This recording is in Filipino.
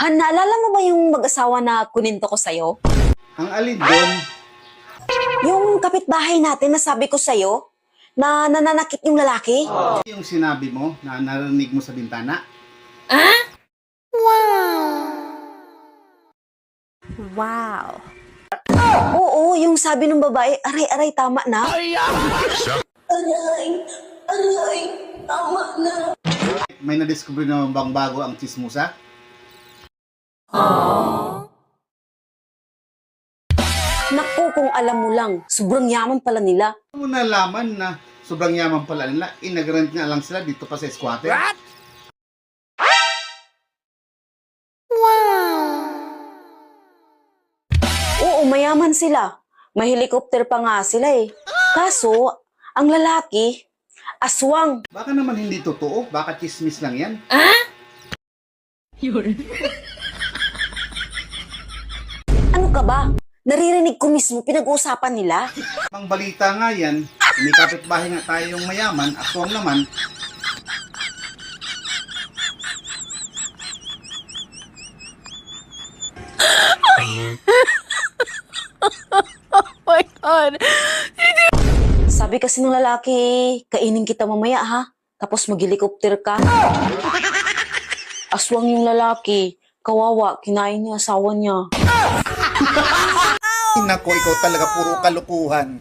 Han, naalala mo ba yung mag-asawa na kuninto ko sa'yo? Ang alin doon? Yung kapitbahay natin na sabi ko sa'yo, na nananakit yung lalaki? Yung sinabi mo na narinig mo sa bintana? Wow. Oo, yung sabi ng babae, aray-aray, tama na. Aray, tama na. May nadiscover na bang bago ang chismosa? Naku, kung alam mo lang, sobrang yaman pala nila. Ano mo nalaman na sobrang yaman pala nila? Nag-rent nga lang sila dito pa sa squatter. Oo, mayaman sila. May helicopter pa nga sila eh. Kaso, ang lalaki, aswang. Baka naman hindi totoo. Baka chismis lang yan. Ano ka ba? Naririnig ko mismo pinag-uusapan nila. Ang balita nga yan, may kapitbahay nga tayong mayaman, aswang naman. My God. Sabi kasi ng lalaki, kainin kita mamaya ha. Tapos mag-helicopter ka. Aswang yung lalaki. Kawawa, kinain niya asawa niya. Nako, ikaw talaga puro kalukuhan.